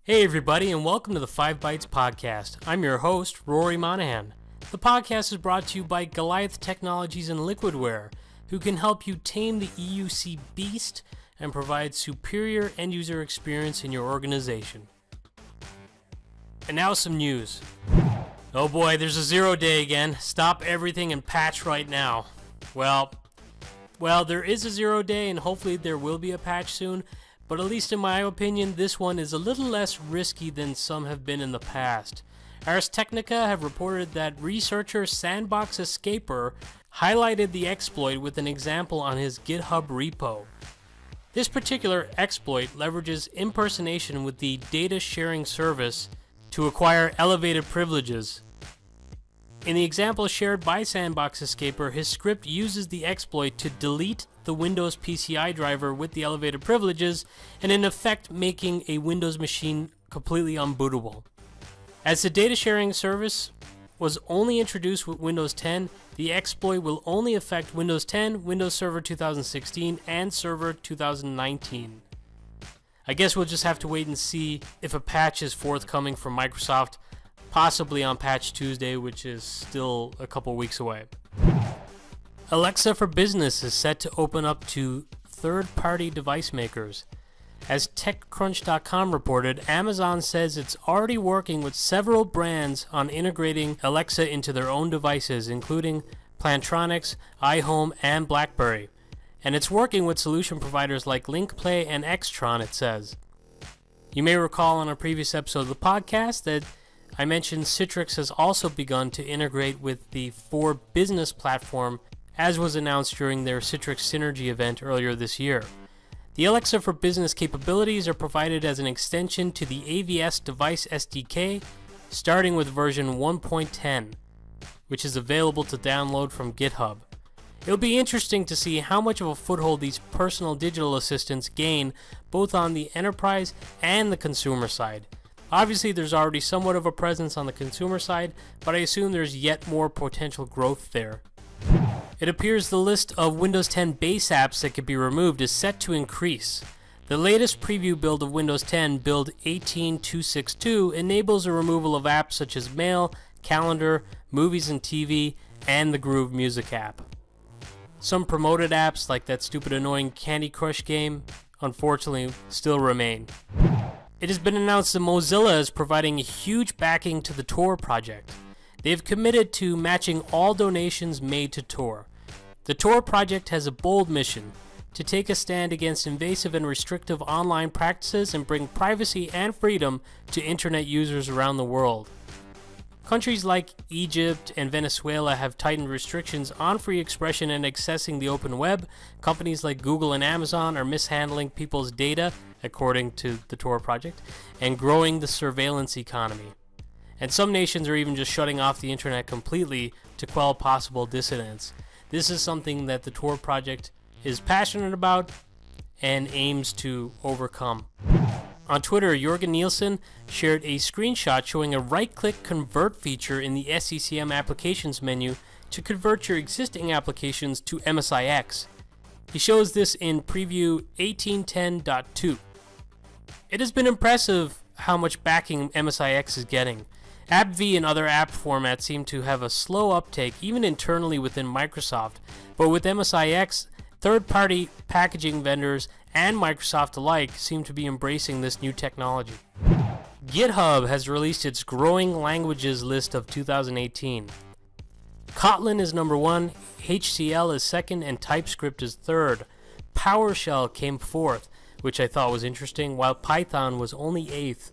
Hey everybody, and welcome to the 5 Bytes Podcast. I'm your host, Rory Monahan. The podcast is brought to you by Goliath Technologies and Liquidware, who can help you tame the EUC beast and provide superior end-user experience in your organization. And now some news. Oh boy, there's a 0 day again. Stop everything and patch right now. Well, there is a 0 day, and hopefully there will be a patch soon. But at least in my opinion, this one is a little less risky than some have been in the past. Ars Technica have reported that researcher Sandbox Escaper highlighted the exploit with an example on his GitHub repo. This particular exploit leverages impersonation with the data sharing service to acquire elevated privileges. In the example shared by Sandbox Escaper, his script uses the exploit to delete the Windows PCI driver with the elevated privileges, and in effect making a Windows machine completely unbootable. As the data sharing service was only introduced with Windows 10, the exploit will only affect Windows 10, Windows Server 2016, and Server 2019. I guess we'll just have to wait and see if a patch is forthcoming from Microsoft, possibly on Patch Tuesday, which is still a couple weeks away. Alexa for Business is set to open up to third-party device makers. As TechCrunch.com reported, Amazon says it's already working with several brands on integrating Alexa into their own devices, including Plantronics, iHome, and BlackBerry. And it's working with solution providers like LinkPlay and Extron, it says. You may recall on a previous episode of the podcast that I mentioned Citrix has also begun to integrate with the For Business platform, as was announced during their Citrix Synergy event earlier this year. The Alexa for Business capabilities are provided as an extension to the AVS Device SDK, starting with version 1.10, which is available to download from GitHub. It'll be interesting to see how much of a foothold these personal digital assistants gain, both on the enterprise and the consumer side. Obviously, there's already somewhat of a presence on the consumer side, but I assume there's yet more potential growth there. It appears the list of Windows 10 base apps that could be removed is set to increase. The latest preview build of Windows 10, build 18262, enables a removal of apps such as Mail, Calendar, Movies and TV, and the Groove Music app. Some promoted apps, like that stupid annoying Candy Crush game, unfortunately still remain. It has been announced that Mozilla is providing a huge backing to the Tor project. They have committed to matching all donations made to Tor. The Tor project has a bold mission: to take a stand against invasive and restrictive online practices and bring privacy and freedom to internet users around the world. Countries like Egypt and Venezuela have tightened restrictions on free expression and accessing the open web. Companies like Google and Amazon are mishandling people's data, according to the Tor project, and growing the surveillance economy. And some nations are even just shutting off the internet completely to quell possible dissidents. This is something that the Tor project is passionate about and aims to overcome. On Twitter, Jorgen Nielsen shared a screenshot showing a right-click convert feature in the SCCM applications menu to convert your existing applications to MSIX. He shows this in preview 1810.2. It has been impressive how much backing MSIX is getting. AppV and other app formats seem to have a slow uptake, even internally within Microsoft, but with MSIX, third-party packaging vendors and Microsoft alike seem to be embracing this new technology. GitHub has released its growing languages list of 2018. Kotlin is number 1, HCL is second, and TypeScript is third. PowerShell came fourth, which I thought was interesting, while Python was only 8th.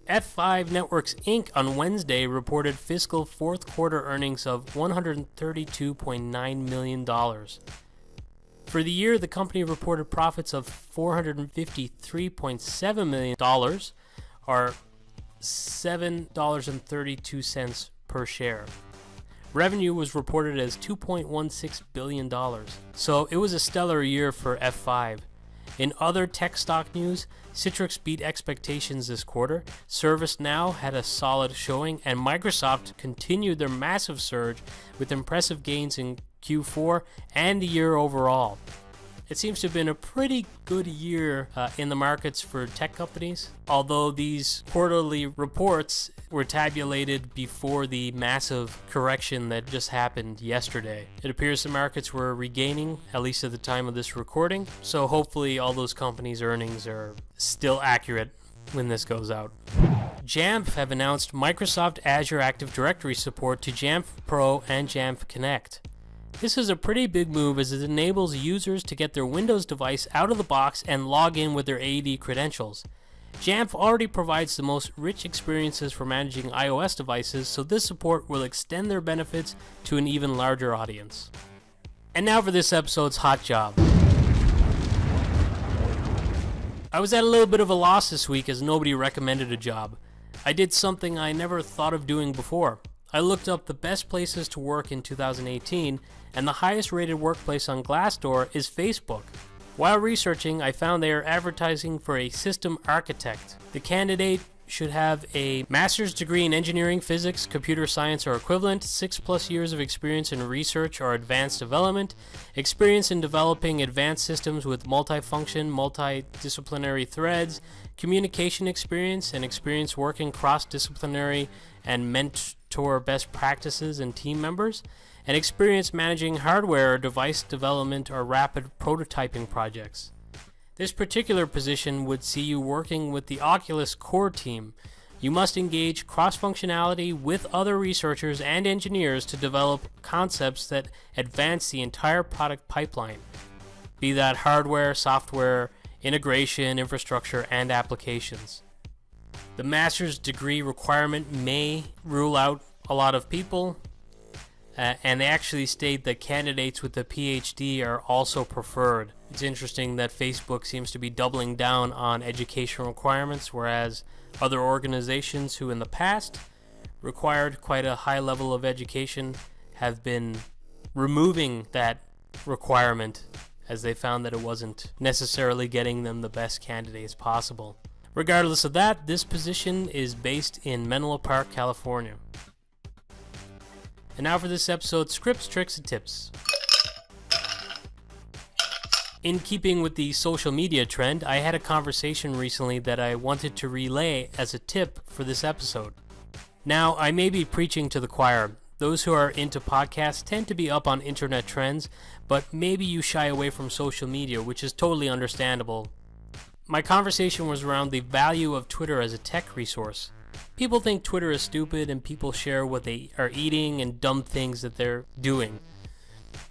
F5 Networks Inc. on Wednesday reported fiscal fourth quarter earnings of $132.9 million. For the year, the company reported profits of $453.7 million, or $7.32 per share. Revenue was reported as $2.16 billion, so it was a stellar year for F5. In other tech stock news, Citrix beat expectations this quarter, ServiceNow had a solid showing, and Microsoft continued their massive surge with impressive gains in Q4 and the year overall. It seems to have been a pretty good year in the markets for tech companies, although these quarterly reports were tabulated before the massive correction that just happened yesterday. It appears the markets were regaining, at least at the time of this recording, so hopefully all those companies' earnings are still accurate when this goes out. JAMF have announced Microsoft Azure Active Directory support to JAMF Pro and JAMF Connect. This is a pretty big move as it enables users to get their Windows device out of the box and log in with their AD credentials. JAMF already provides the most rich experiences for managing iOS devices, so this support will extend their benefits to an even larger audience. And now for this episode's hot job. I was at a little bit of a loss this week as nobody recommended a job. I did something I never thought of doing before. I looked up the best places to work in 2018, and the highest rated workplace on Glassdoor is Facebook. While researching, I found they are advertising for a system architect. The candidate should have a master's degree in engineering, physics, computer science or equivalent, 6+ years of experience in research or advanced development, experience in developing advanced systems with multifunction, multidisciplinary threads, communication experience, and experience working cross-disciplinary and mentor best practices and team members, and experience managing hardware or device development or rapid prototyping projects. This particular position would see you working with the Oculus core team. You must engage cross-functionality with other researchers and engineers to develop concepts that advance the entire product pipeline, be that hardware, software, integration, infrastructure, and applications. The master's degree requirement may rule out a lot of people, and they actually state that candidates with a PhD are also preferred. It's interesting that Facebook seems to be doubling down on education requirements, whereas other organizations who in the past required quite a high level of education have been removing that requirement as they found that it wasn't necessarily getting them the best candidates possible. Regardless of that, this position is based in Menlo Park, California. And now for this episode's scripts, tricks, and tips. In keeping with the social media trend, I had a conversation recently that I wanted to relay as a tip for this episode. Now, I may be preaching to the choir. Those who are into podcasts tend to be up on internet trends, but maybe you shy away from social media, which is totally understandable. My conversation was around the value of Twitter as a tech resource. People think Twitter is stupid and people share what they are eating and dumb things that they're doing.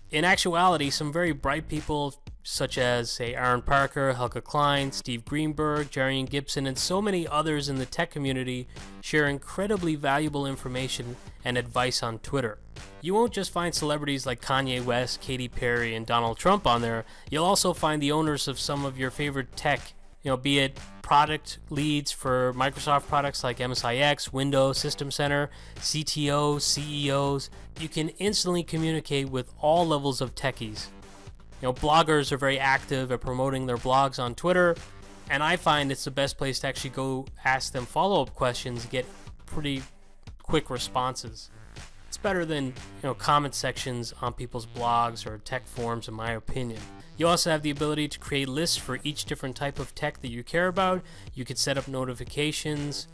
In actuality, some very bright people such as, say, Aaron Parker, Helga Klein, Steve Greenberg, Jarian Gibson, and so many others in the tech community share incredibly valuable information and advice on Twitter. You won't just find celebrities like Kanye West, Katy Perry, and Donald Trump on there. You'll also find the owners of some of your favorite tech, be it product leads for Microsoft products like MSIX, Windows, System Center, CTOs, CEOs. You can instantly communicate with all levels of techies. Bloggers are very active at promoting their blogs on Twitter, and I find it's the best place to actually go ask them follow-up questions and get pretty quick responses. It's better than comment sections on people's blogs or tech forums, in my opinion. You also have the ability to create lists for each different type of tech that you care about. You could set up notifications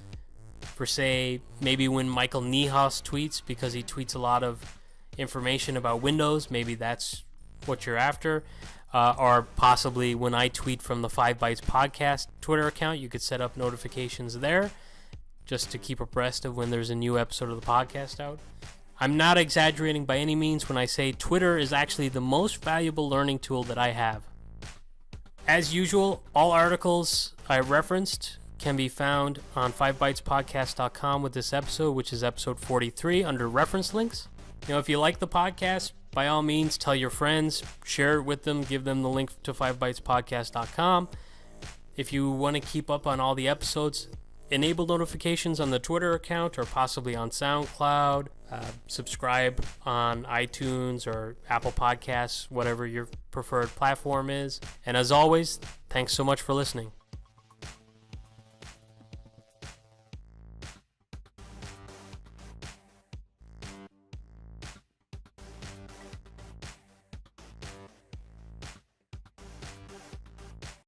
for, say, maybe when Michael Niehaus tweets, because he tweets a lot of information about Windows. Maybe that's what you're after. Or possibly when I tweet from the 5 Bytes Podcast Twitter account, you could set up notifications there just to keep abreast of when there's a new episode of the podcast out. I'm not exaggerating by any means when I say Twitter is actually the most valuable learning tool that I have. As usual, all articles I referenced can be found on 5bytespodcast.com with this episode, which is episode 43, under reference links. If you like the podcast, by all means, tell your friends, share it with them, give them the link to 5bytespodcast.com. If you want to keep up on all the episodes, enable notifications on the Twitter account or possibly on Soundcloud. Subscribe on iTunes or Apple Podcasts, whatever your preferred platform is. And as always, thanks so much for listening.